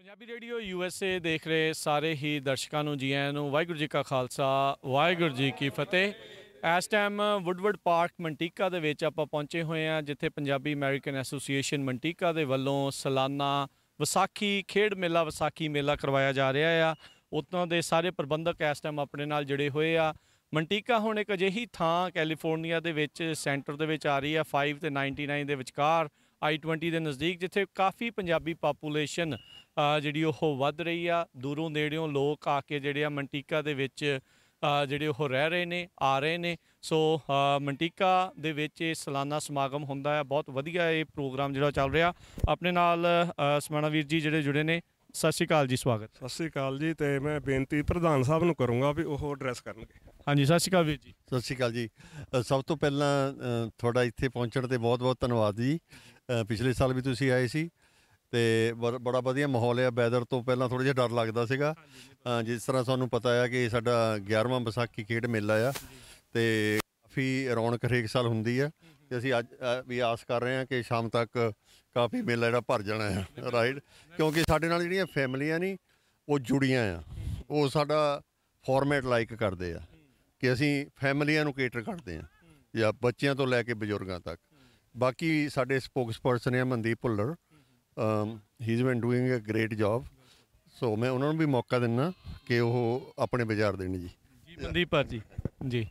Punjabi radio USA ਦੇਖ ਰਹੇ ਸਾਰੇ ਹੀ ਦਰਸ਼ਕਾਂ ਨੂੰ ਜੀ ਆਇਆਂ ਨੂੰ। ਵਾਹਿਗੁਰੂ ਜੀ ਕਾ ਖਾਲਸਾ, ਵਾਹਿਗੁਰੂ ਜੀ ਕੀ ਫਤਿਹ। ਇਸ ਟਾਈਮ ਵੁੱਡਵਰਡ ਪਾਰਕ ਮੰਟੀਕਾ ਦੇ ਵਿੱਚ ਆਪਾਂ ਪਹੁੰਚੇ ਹੋਏ ਹਾਂ, ਜਿੱਥੇ ਪੰਜਾਬੀ ਅਮਰੀਕਨ ਐਸੋਸੀਏਸ਼ਨ ਮੰਟੀਕਾ ਦੇ ਵੱਲੋਂ ਸਾਲਾਨਾ ਵਿਸਾਖੀ ਖੇਡ ਮੇਲਾ, ਵਿਸਾਖੀ ਮੇਲਾ ਕਰਵਾਇਆ ਜਾ ਰਿਹਾ ਆ। ਉੱਥੋਂ ਦੇ ਸਾਰੇ ਪ੍ਰਬੰਧਕ ਇਸ ਟਾਈਮ ਆਪਣੇ ਨਾਲ ਜੁੜੇ ਹੋਏ ਆ। ਮੰਟੀਕਾ ਹੁਣ ਇੱਕ ਅਜਿਹੀ ਥਾਂ ਕੈਲੀਫੋਰਨੀਆ ਦੇ ਵਿੱਚ ਸੈਂਟਰ ਦੇ ਵਿੱਚ ਆ ਰਹੀ ਆ, 5 ਤੇ 99 ਦੇ ਵਿਚਕਾਰ, I-20 ਦੇ ਨਜ਼ਦੀਕ, ਜਿੱਥੇ ਕਾਫੀ ਪੰਜਾਬੀ ਪਾਪੂਲੇਸ਼ਨ ਜਿਹੜੀ ਉਹ ਵੱਧ ਰਹੀ ਆ। ਦੂਰੋਂ ਨੇੜਿਓਂ ਲੋਕ ਆ ਕੇ ਜਿਹੜੇ ਆ ਮੰਟੀਕਾ ਦੇ ਵਿੱਚ ਜਿਹੜੇ ਉਹ ਰਹਿ ਰਹੇ ਨੇ, ਆ ਰਹੇ ਨੇ। ਸੋ ਮੰਟੀਕਾ ਦੇ ਵਿੱਚ ਇਹ ਸਾਲਾਨਾ ਸਮਾਗਮ ਹੁੰਦਾ ਹੈ। ਬਹੁਤ ਵਧੀਆ ਇਹ ਪ੍ਰੋਗਰਾਮ ਜਿਹੜਾ ਚੱਲ ਰਿਹਾ। ਆਪਣੇ ਨਾਲ ਸਮਾਣਾ ਵੀਰ ਜੀ ਜਿਹੜੇ ਜੁੜੇ ਨੇ। ਸਤਿ ਸ਼੍ਰੀ ਅਕਾਲ ਜੀ, ਸਵਾਗਤ। ਸਤਿ ਸ਼੍ਰੀ ਅਕਾਲ ਜੀ। ਤੇ ਮੈਂ ਬੇਨਤੀ ਪ੍ਰਧਾਨ ਸਾਹਿਬ ਨੂੰ ਕਰੂੰਗਾ ਵੀ ਉਹ ਐਡਰੈਸ ਕਰਨਗੇ। ਹਾਂਜੀ, ਸਤਿ ਸ਼੍ਰੀ ਅਕਾਲ ਵੀਰ ਜੀ। ਸਤਿ ਸ਼੍ਰੀ ਅਕਾਲ ਜੀ। ਸਭ ਤੋਂ ਪਹਿਲਾਂ ਤੁਹਾਡਾ ਇੱਥੇ ਪਹੁੰਚਣ 'ਤੇ ਬਹੁਤ ਬਹੁਤ ਧੰਨਵਾਦ ਜੀ। ਪਿਛਲੇ ਸਾਲ ਵੀ ਤੁਸੀਂ ਆਏ ਸੀ ਅਤੇ ਬੜਾ ਵਧੀਆ ਮਾਹੌਲ ਆ। ਵੈਦਰ ਤੋਂ ਪਹਿਲਾਂ ਥੋੜ੍ਹਾ ਜਿਹਾ ਡਰ ਲੱਗਦਾ ਸੀਗਾ। ਜਿਸ ਤਰ੍ਹਾਂ ਤੁਹਾਨੂੰ ਪਤਾ ਆ ਕਿ ਸਾਡਾ 11ਵਾਂ ਵਿਸਾਖੀ ਖੇਡ ਮੇਲਾ ਆ ਅਤੇ ਕਾਫੀ ਰੌਣਕ ਹਰੇਕ ਸਾਲ ਹੁੰਦੀ ਆ। ਅਤੇ ਅਸੀਂ ਅੱਜ ਵੀ ਆਸ ਕਰ ਰਹੇ ਹਾਂ ਕਿ ਸ਼ਾਮ ਤੱਕ ਕਾਫੀ ਮੇਲਾ ਜਿਹੜਾ ਭਰ ਜਾਣਾ ਆ, ਰਾਈਟ। ਕਿਉਂਕਿ ਸਾਡੇ ਨਾਲ ਜਿਹੜੀਆਂ ਫੈਮਲੀਆਂ ਨਹੀਂ ਉਹ ਜੁੜੀਆਂ ਆ, ਉਹ ਸਾਡਾ ਫੋਰਮੈਟ ਲਾਈਕ ਕਰਦੇ ਆ ਕਿ ਅਸੀਂ ਫੈਮਲੀਆਂ ਨੂੰ ਕੇਟਰ ਕਰਦੇ ਹਾਂ, ਜਾਂ ਬੱਚਿਆਂ ਤੋਂ ਲੈ ਕੇ ਬਜ਼ੁਰਗਾਂ ਤੱਕ। ਬਾਕੀ ਸਾਡੇ ਸਪੋਕਸ ਪਰਸਨ ਆ Mandeep Bhullar, he is been doing a great job. So ਮੈਂ ਉਹਨਾਂ ਨੂੰ ਵੀ ਮੌਕਾ ਦਿੰਦਾ ਕਿ ਉਹ ਆਪਣੇ ਵਿਚਾਰ ਦੇਣ ਜੀ। ਮਨਦੀਪ ਜੀ ਜੀ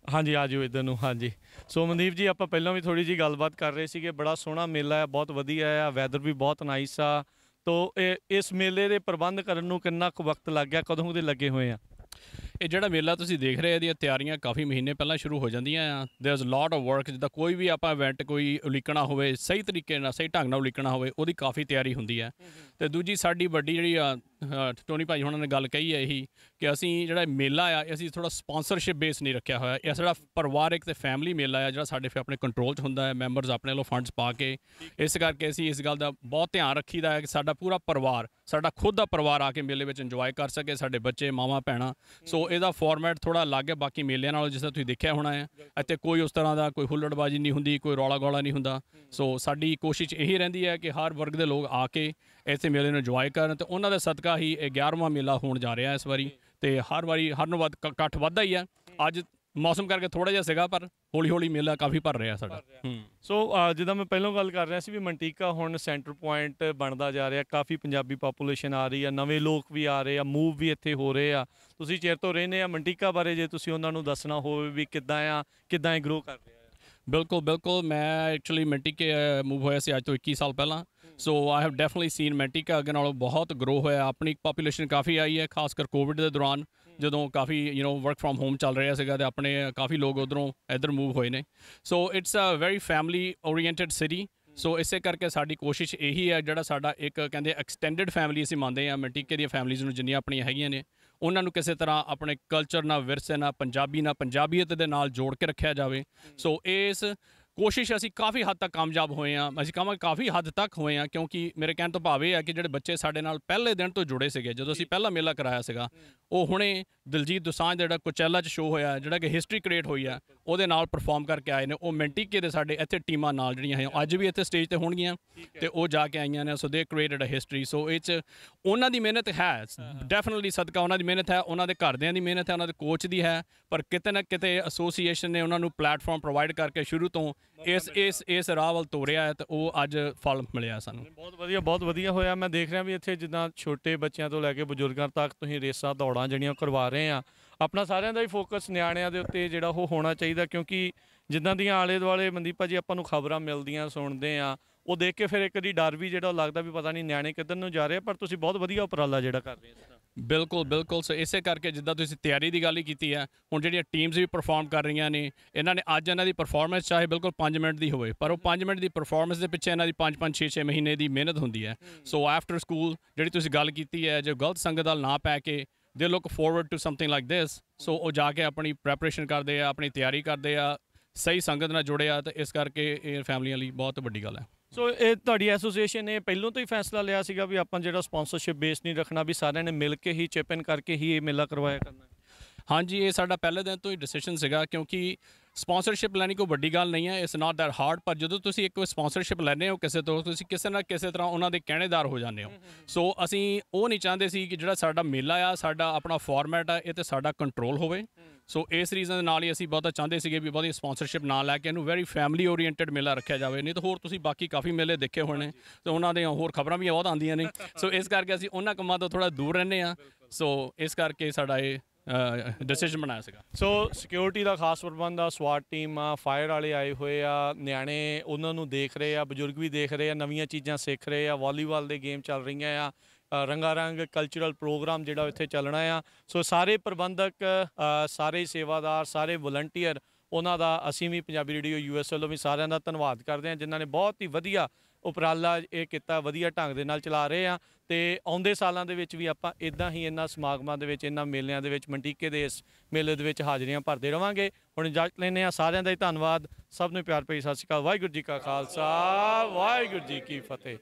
ਹਾਂਜੀ, ਆ ਜਾਓ ਇੱਧਰ ਨੂੰ। ਹਾਂਜੀ, ਸੋ ਮਨਦੀਪ ਜੀ, ਆਪਾਂ ਪਹਿਲਾਂ ਵੀ ਥੋੜ੍ਹੀ ਜਿਹੀ ਗੱਲਬਾਤ ਕਰ ਰਹੇ ਸੀਗੇ। ਬੜਾ ਸੋਹਣਾ ਮੇਲਾ ਹੈ, ਬਹੁਤ ਵਧੀਆ ਆ, ਵੈਦਰ ਵੀ ਬਹੁਤ ਨਾਈਸ ਆ। ਤੋ ਇਸ ਮੇਲੇ ਦੇ ਪ੍ਰਬੰਧ ਕਰਨ ਨੂੰ ਕਿੰਨਾ ਕੁ ਵਕਤ ਲੱਗ ਗਿਆ, ਕਦੋਂ ਦੇ ਲੱਗੇ ਹੋਏ ਆ? ਇਹ ਜਿਹੜਾ ਮੇਲਾ ਤੁਸੀਂ ਦੇਖ ਰਹੇ, ਇਹਦੀਆਂ ਤਿਆਰੀਆਂ ਕਾਫੀ ਮਹੀਨੇ ਪਹਿਲਾਂ ਸ਼ੁਰੂ ਹੋ ਜਾਂਦੀਆਂ ਆ। ਦੇयर ਇਜ਼ ਲੋਟ ਆਫ ਵਰਕ। ਜਿੱਦਾਂ ਕੋਈ ਵੀ ਆਪਾਂ ਇਵੈਂਟ ਕੋਈ ਉਲੀਕਣਾ ਹੋਵੇ, ਸਹੀ ਤਰੀਕੇ ਨਾਲ, ਸਹੀ ਢੰਗ ਨਾਲ ਉਲੀਕਣਾ ਹੋਵੇ, ਉਹਦੀ ਕਾਫੀ ਤਿਆਰੀ ਹੁੰਦੀ ਹੈ। ਅਤੇ ਦੂਜੀ ਸਾਡੀ ਵੱਡੀ ਜਿਹੜੀ ਆ, ਟੋਨੀ ਭਾਈ ਹੁਣਾਂ ਨੇ ਗੱਲ ਕਹੀ ਹੈ ਇਹੀ, ਕਿ ਅਸੀਂ ਜਿਹੜਾ ਮੇਲਾ ਆ, ਅਸੀਂ ਥੋੜ੍ਹਾ ਸਪੋਂਸਰਸ਼ਿਪ ਬੇਸ ਨਹੀਂ ਰੱਖਿਆ ਹੋਇਆ। ਇਹ ਸਾਡਾ ਪਰਿਵਾਰਿਕ ਅਤੇ ਫੈਮਿਲੀ ਮੇਲਾ ਆ, ਜਿਹੜਾ ਸਾਡੇ ਫਿਰ ਆਪਣੇ ਕੰਟਰੋਲ 'ਚ ਹੁੰਦਾ ਹੈ, ਮੈਂਬਰਸ ਆਪਣੇ ਵੱਲੋਂ ਫੰਡਸ ਪਾ ਕੇ। ਇਸ ਕਰਕੇ ਅਸੀਂ ਇਸ ਗੱਲ ਦਾ ਬਹੁਤ ਧਿਆਨ ਰੱਖੀਦਾ ਹੈ ਕਿ ਸਾਡਾ ਪੂਰਾ ਪਰਿਵਾਰ, ਸਾਡਾ ਖੁਦ ਦਾ ਪਰਿਵਾਰ ਆ ਕੇ ਮੇਲੇ ਵਿੱਚ ਇੰਜੋਏ ਕਰ ਸਕੇ, ਸਾਡੇ ਬੱਚੇ, ਮਾਵਾਂ, ਭੈਣਾਂ। ਸੋ ਇਹਦਾ ਫਾਰਮੈਟ ਥੋੜ੍ਹਾ ਅਲੱਗ ਹੈ ਬਾਕੀ ਮੇਲਿਆਂ ਨਾਲੋਂ, ਜਿਸ ਤਰ੍ਹਾਂ ਤੁਸੀਂ ਦੇਖਿਆ ਹੋਣਾ ਹੈ। ਇੱਥੇ ਕੋਈ ਉਸ ਤਰ੍ਹਾਂ ਦਾ ਕੋਈ ਹੁੱਲੜਬਾਜ਼ੀ ਨਹੀਂ ਹੁੰਦੀ, ਕੋਈ ਰੌਲਾ ਗੌਲਾ ਨਹੀਂ ਹੁੰਦਾ। ਸੋ ਸਾਡੀ ਕੋਸ਼ਿਸ਼ ਇਹੀ ਰਹਿੰਦੀ ਹੈ ਕਿ ਹਰ ਵਰਗ ਦੇ ਲੋਕ ਆ ਕੇ ਇਸੇ ਮੇਲੇ ਨੂੰ ਇੰਜੋਏ ਕਰਨ, ਅਤੇ ਉਹਨਾਂ ਦੇ ਸਦਕਾ ਹੀ ਇਹ 11ਵਾਂ ਮੇਲਾ ਹੋਣ ਜਾ ਰਿਹਾ ਇਸ ਵਾਰੀ। ਅਤੇ ਹਰ ਵਾਰੀ ਹਰ ਨੂੰ ਵੱਧ ਇਕੱਠ ਵੱਧਦਾ ਹੀ ਹੈ। ਅੱਜ ਮੌਸਮ ਕਰਕੇ ਥੋੜ੍ਹਾ ਜਿਹਾ ਸੀਗਾ, ਪਰ ਹੌਲੀ ਹੌਲੀ ਮੇਲਾ ਕਾਫੀ ਭਰ ਰਿਹਾ ਸਾਡਾ। ਸੋ ਜਿੱਦਾਂ ਮੈਂ ਪਹਿਲਾਂ ਗੱਲ ਕਰ ਰਿਹਾ ਸੀ ਵੀ ਮੰਟੀਕਾ ਹੁਣ ਸੈਂਟਰ ਪੁਆਇੰਟ ਬਣਦਾ ਜਾ ਰਿਹਾ। ਕਾਫੀ ਪੰਜਾਬੀ ਪਾਪੂਲੇਸ਼ਨ ਆ ਰਹੀ ਆ, ਨਵੇਂ ਲੋਕ ਵੀ ਆ ਰਹੇ ਆ, ਮੂਵ ਵੀ ਇੱਥੇ ਹੋ ਰਹੇ ਆ। ਤੁਸੀਂ ਚਿਰ ਤੋਂ ਰਹਿੰਦੇ ਆ ਮੰਟੀਕਾ ਬਾਰੇ, ਜੇ ਤੁਸੀਂ ਉਹਨਾਂ ਨੂੰ ਦੱਸਣਾ ਹੋਵੇ ਵੀ ਕਿੱਦਾਂ ਇਹ ਗਰੋ ਕਰ ਰਿਹਾ? ਬਿਲਕੁਲ ਬਿਲਕੁਲ। ਮੈਂ ਐਕਚੁਅਲੀ ਮੰਟੀਕੇ ਮੂਵ ਹੋਇਆ ਸੀ ਅੱਜ ਤੋਂ 21 ਸਾਲ ਪਹਿਲਾਂ। ਸੋ ਆਈ ਹੈਵ ਡੈਫੀਨਿਟਲੀ ਸੀਨ ਮੰਟੀਕਾ ਅੱਗੇ ਨਾਲੋਂ ਬਹੁਤ ਗਰੋ ਹੋਇਆ। ਆਪਣੀ ਪਾਪੂਲੇਸ਼ਨ ਕਾਫੀ ਆਈ ਹੈ, ਖਾਸ ਕਰ ਕੋਵਿਡ ਦੇ ਦੌਰਾਨ, ਜਦੋਂ ਕਾਫੀ ਵਰਕ ਫਰੋਮ ਹੋਮ ਚੱਲ ਰਿਹਾ ਸੀਗਾ, ਅਤੇ ਆਪਣੇ ਕਾਫੀ ਲੋਕ ਉੱਧਰੋਂ ਇੱਧਰ ਮੂਵ ਹੋਏ ਨੇ। So it's a very family oriented city. So ਇਸੇ ਕਰਕੇ ਸਾਡੀ ਕੋਸ਼ਿਸ਼ ਇਹੀ ਹੈ, ਜਿਹੜਾ ਸਾਡਾ ਇੱਕ ਕਹਿੰਦੇ ਐਕਸਟੈਂਡਡ ਫੈਮਿਲੀ ਅਸੀਂ ਮੰਨਦੇ ਹਾਂ, ਮੰਟੀਕੇ ਦੀਆਂ ਫੈਮਲੀਜ਼ ਨੂੰ ਜਿੰਨੀਆਂ ਆਪਣੀਆਂ ਹੈਗੀਆਂ ਨੇ, ਉਹਨਾਂ ਨੂੰ ਕਿਸੇ ਤਰ੍ਹਾਂ ਆਪਣੇ ਕਲਚਰ ਨਾਲ, ਵਿਰਸੇ ਨਾਲ, ਪੰਜਾਬੀਅਤ ਦੇ ਨਾਲ ਜੋੜ ਕੇ ਰੱਖਿਆ ਜਾਵੇ। ਸੋ ਇਸ ਕੋਸ਼ਿਸ਼ ਅਸੀਂ ਕਾਫੀ ਹੱਦ ਤੱਕ ਕਾਮਯਾਬ ਹੋਏ ਹਾਂ। ਅਸੀਂ ਕਹਾਂਗੇ ਕਾਫੀ ਹੱਦ ਤੱਕ ਹੋਏ ਹਾਂ, ਕਿਉਂਕਿ ਮੇਰੇ ਕਹਿਣ ਤੋਂ ਭਾਵ ਇਹ ਹੈ ਕਿ ਜਿਹੜੇ ਬੱਚੇ ਸਾਡੇ ਨਾਲ ਪਹਿਲੇ ਦਿਨ ਤੋਂ ਜੁੜੇ ਸੀਗੇ, ਜਦੋਂ ਅਸੀਂ ਪਹਿਲਾ ਮੇਲਾ ਕਰਾਇਆ ਸੀਗਾ, ਉਹ ਹੁਣੇ ਦਿਲਜੀਤ ਦੋਸਾਂਝ ਜਿਹੜਾ ਕੋਚੈਲਾ 'ਚ ਸ਼ੋਅ ਹੋਇਆ, ਜਿਹੜਾ ਕਿ ਹਿਸਟਰੀ ਕ੍ਰੀਏਟ ਹੋਈ ਆ, ਉਹਦੇ ਨਾਲ ਪਰਫਾਰਮ ਕਰਕੇ ਆਏ ਨੇ। ਉਹ ਮੰਟੀਕੇ ਦੇ ਸਾਡੇ ਇੱਥੇ ਟੀਮਾਂ ਨਾਲ ਜਿਹੜੀਆਂ ਹੈ ਅੱਜ ਵੀ ਇੱਥੇ ਸਟੇਜ 'ਤੇ ਹੋਣਗੀਆਂ, ਅਤੇ ਉਹ ਜਾ ਕੇ ਆਈਆਂ ਨੇ। ਸੋ ਦੇ ਕ੍ਰੀਏਟਡ ਅ ਹਿਸਟਰੀ। ਸੋ ਇਹ 'ਚ ਉਹਨਾਂ ਦੀ ਮਿਹਨਤ ਹੈ, ਡੈਫੀਨਿਟਲੀ ਸਦਕਾ ਉਹਨਾਂ ਦੀ ਮਿਹਨਤ ਹੈ, ਉਹਨਾਂ ਦੇ ਘਰਦਿਆਂ ਦੀ ਮਿਹਨਤ ਹੈ, ਉਹਨਾਂ ਦੇ ਕੋਚ ਦੀ ਹੈ, ਪਰ ਕਿਤੇ ਨਾ ਕਿਤੇ ਐਸੋਸੀਏਸ਼ਨ ਨੇ ਉਹਨਾਂ ਨੂੰ ਪਲੇਟਫਾਰਮ ਪ੍ਰੋਵਾਈਡ ਕਰਕੇ ਸ਼ੁਰੂ ਤੋਂ ਇਸ ਰਾਹ ਵੱਲ ਤੋਰਿਆ ਹੈ, ਅਤੇ ਉਹ ਅੱਜ ਫਲ ਮਿਲਿਆ ਸਾਨੂੰ। ਬਹੁਤ ਵਧੀਆ ਹੋਇਆ। ਮੈਂ ਦੇਖ ਰਿਹਾ ਵੀ ਇੱਥੇ ਜਿੱਦਾਂ ਛੋਟੇ ਬੱਚਿਆਂ ਤੋਂ ਲੈ ਕੇ ਬਜ਼ੁਰਗਾਂ ਤੱਕ ਤੁਸੀਂ ਰੇਸਾਂ, ਦੌੜਾਂ ਜਿਹੜੀਆਂ ਕਰਵਾ ਰਹੇ ਆ। ਆਪਣਾ ਸਾਰਿਆਂ ਦਾ ਹੀ ਫੋਕਸ ਨਿਆਣਿਆਂ ਦੇ ਉੱਤੇ ਜਿਹੜਾ ਉਹ ਹੋਣਾ ਚਾਹੀਦਾ, ਕਿਉਂਕਿ ਜਿੱਦਾਂ ਦੀਆਂ ਆਲੇ ਦੁਆਲੇ ਮਨਦੀਪ ਭਾਜੀ ਆਪਾਂ ਨੂੰ ਖਬਰਾਂ ਮਿਲਦੀਆਂ, ਸੁਣਦੇ ਆ, ਉਹ ਦੇਖ ਕੇ ਫਿਰ ਇੱਕ ਵਾਰੀ ਡਰ ਵੀ ਜਿਹੜਾ ਲੱਗਦਾ ਵੀ ਪਤਾ ਨਹੀਂ ਨਿਆਣੇ ਕਿੱਧਰ ਨੂੰ ਜਾ ਰਹੇ ਆ। ਪਰ ਤੁਸੀਂ ਬਹੁਤ ਵਧੀਆ ਉਪਰਾਲਾ ਜਿਹੜਾ ਕਰ ਰਹੇ ਹੋ। ਬਿਲਕੁਲ ਬਿਲਕੁਲ। ਸੋ ਇਸੇ ਕਰਕੇ ਜਿੱਦਾਂ ਤੁਸੀਂ ਤਿਆਰੀ ਦੀ ਗੱਲ ਹੀ ਕੀਤੀ ਹੈ, ਹੁਣ ਜਿਹੜੀਆਂ ਟੀਮਸ ਵੀ ਪਰਫਾਰਮ ਕਰ ਰਹੀਆਂ ਨੇ, ਇਹਨਾਂ ਨੇ ਅੱਜ ਇਹਨਾਂ ਦੀ ਪਰਫਾਰਮੈਂਸ ਚਾਹੇ ਬਿਲਕੁਲ 5 ਮਿੰਟ ਦੀ ਹੋਵੇ, ਪਰ ਉਹ 5 ਮਿੰਟ ਦੀ ਪਰਫਾਰਮੈਂਸ ਦੇ ਪਿੱਛੇ ਇਹਨਾਂ ਦੀ 5-5 6-6 ਮਹੀਨੇ ਦੀ ਮਿਹਨਤ ਹੁੰਦੀ ਹੈ। ਸੋ ਆਫਟਰ ਸਕੂਲ ਜਿਹੜੀ ਤੁਸੀਂ ਗੱਲ ਕੀਤੀ ਹੈ, ਜੋ ਗਲਤ ਸੰਗਤ ਨਾਲ ਨਾ ਪੈ ਕੇ ਦੇ look forward to something like this. So ਉਹ ਜਾ ਕੇ ਆਪਣੀ ਪ੍ਰੈਪਰੇਸ਼ਨ ਕਰਦੇ ਆ, ਆਪਣੀ ਤਿਆਰੀ ਕਰਦੇ ਆ, ਸਹੀ ਸੰਗਤ ਨਾਲ ਜੁੜੇ ਆ, ਅਤੇ ਇਸ ਕਰਕੇ ਇਹ ਫੈਮਲੀਆਂ ਲਈ ਬਹੁਤ ਵੱਡੀ ਗੱਲ ਹੈ। ਸੋ ਇਹ ਤੁਹਾਡੀ ਐਸੋਸੀਏਸ਼ਨ ਨੇ ਪਹਿਲਾਂ ਤੋਂ ਹੀ ਫੈਸਲਾ ਲਿਆ ਸੀਗਾ ਵੀ ਆਪਾਂ ਜਿਹੜਾ ਸਪੋਂਸਰਸ਼ਿਪ ਬੇਸ ਨਹੀਂ ਰੱਖਣਾ, ਵੀ ਸਾਰਿਆਂ ਨੇ ਮਿਲ ਕੇ ਹੀ ਚਿਪ ਇਨ ਕਰਕੇ ਹੀ ਇਹ ਮੇਲਾ ਕਰਵਾਇਆ ਕਰਨਾ? ਹਾਂਜੀ, ਇਹ ਸਾਡਾ ਪਹਿਲੇ ਦਿਨ ਤੋਂ ਹੀ ਡਿਸੀਜਨ ਸੀਗਾ, ਕਿਉਂਕਿ ਸਪਾਂਸਰਸ਼ਿਪ ਲੈਣੀ ਕੋਈ ਵੱਡੀ ਗੱਲ ਨਹੀਂ ਹੈ, ਇਟਸ ਨਾਟ ਦੈਟ ਹਾਰਡ, ਪਰ ਜਦੋਂ ਤੁਸੀਂ ਇੱਕ ਸਪਾਂਸਰਸ਼ਿਪ ਲੈਂਦੇ ਹੋ ਕਿਸੇ ਤੋਂ, ਤੁਸੀਂ ਕਿਸੇ ਨਾ ਕਿਸੇ ਤਰ੍ਹਾਂ ਉਹਨਾਂ ਦੇ ਕਹਿਣੇਦਾਰ ਹੋ ਜਾਂਦੇ ਹੋ। ਸੋ ਅਸੀਂ ਉਹ ਨਹੀਂ ਚਾਹੁੰਦੇ ਸੀ ਕਿ ਜਿਹੜਾ ਸਾਡਾ ਮੇਲਾ ਆ, ਸਾਡਾ ਆਪਣਾ ਫਾਰਮੈਟ ਆ, ਇਹ ਤੇ ਸਾਡਾ ਕੰਟਰੋਲ ਹੋਵੇ। ਸੋ ਇਸ ਰੀਜ਼ਨ ਦੇ ਨਾਲ ਹੀ ਅਸੀਂ ਬਹੁਤਾ ਚਾਹੁੰਦੇ ਸੀਗੇ ਵੀ ਬਹੁਤੀ ਸਪਾਂਸਰਸ਼ਿਪ ਨਾ ਲੈ ਕੇ ਇਹਨੂੰ ਵੈਰੀ ਫੈਮਿਲੀ ਓਰੀਐਂਟਡ ਮੇਲਾ ਰੱਖਿਆ ਜਾਵੇ। ਨਹੀਂ ਤਾਂ ਹੋਰ ਤੁਸੀਂ ਬਾਕੀ ਕਾਫੀ ਮੇਲੇ ਦੇਖੇ ਹੋਣੇ ਤੇ ਉਹਨਾਂ ਦੀਆਂ ਹੋਰ ਖਬਰਾਂ ਵੀ ਬਹੁਤ ਆਉਂਦੀਆਂ ਨੇ। ਸੋ ਇਸ ਕਰਕੇ ਅਸੀਂ ਉਹਨਾਂ ਕੰਮਾਂ ਤੋਂ ਥੋੜ੍ਹਾ ਦੂਰ ਰਹਿੰਦੇ ਹਾਂ। ਸੋ ਇਸ ਕਰਕੇ ਸਾਡਾ ਇਹ ਡਿਸੀਜਨ ਬਣਾਇਆ ਸੀਗਾ। ਸੋ ਸਿਕਿਉਰਿਟੀ ਦਾ ਖਾਸ ਪ੍ਰਬੰਧ ਆ, ਸਵਾਟ ਟੀਮ ਆ, ਫਾਇਰ ਵਾਲੇ ਆਏ ਹੋਏ ਆ, ਨਿਆਣੇ ਉਹਨਾਂ ਨੂੰ ਦੇਖ ਰਹੇ ਆ, ਬਜ਼ੁਰਗ ਵੀ ਦੇਖ ਰਹੇ ਆ, ਨਵੀਆਂ ਚੀਜ਼ਾਂ ਸਿੱਖ ਰਹੇ ਆ, ਵਾਲੀਬਾਲ ਦੇ ਗੇਮ ਚੱਲ ਰਹੀਆਂ ਆ, ਰੰਗਾ ਰੰਗ ਕਲਚਰਲ ਪ੍ਰੋਗਰਾਮ ਜਿਹੜਾ ਇੱਥੇ ਚੱਲਣਾ ਆ। ਸੋ ਸਾਰੇ ਪ੍ਰਬੰਧਕ, ਸਾਰੇ ਸੇਵਾਦਾਰ, ਸਾਰੇ ਵਲੰਟੀਅਰ, ਉਹਨਾਂ ਦਾ ਅਸੀਂ ਵੀ ਪੰਜਾਬੀ ਰੇਡੀਓ US ਵੱਲੋਂ ਵੀ ਸਾਰਿਆਂ ਦਾ ਧੰਨਵਾਦ ਕਰਦੇ ਹਾਂ, ਜਿਨ੍ਹਾਂ ਨੇ ਬਹੁਤ ਹੀ ਵਧੀਆ ਉਪਰਾਲਾ ਇਹ ਕੀਤਾ, ਵਧੀਆ ਢੰਗ ਦੇ ਨਾਲ ਚਲਾ ਰਹੇ ਆ। ਤੇ ਆਉਂਦੇ ਸਾਲਾਂ ਦੇ ਵਿੱਚ ਵੀ ਆਪਾਂ ਇੱਦਾਂ ਹੀ ਇਹਨਾਂ ਸਮਾਗਮਾਂ ਦੇ ਵਿੱਚ, ਇਹਨਾਂ ਮੇਲਿਆਂ ਦੇ ਵਿੱਚ, ਮੰਟੀਕੇ ਦੇ ਇਸ ਮੇਲੇ ਦੇ ਵਿੱਚ ਹਾਜ਼ਰੀਆਂ ਭਰਦੇ ਰਵਾਂਗੇ। ਹੁਣ ਇਜਾਜ਼ਤ ਲੈਂਦੇ ਹਾਂ, ਸਾਰਿਆਂ ਦਾ ਹੀ ਧੰਨਵਾਦ, ਸਭ ਨੂੰ ਪਿਆਰ ਭਰੀ ਸਤਿ ਸ਼੍ਰੀ ਅਕਾਲ। ਵਾਹਿਗੁਰੂ ਜੀ ਕਾ ਖਾਲਸਾ, ਵਾਹਿਗੁਰੂ ਜੀ ਕੀ ਫਤਿਹ।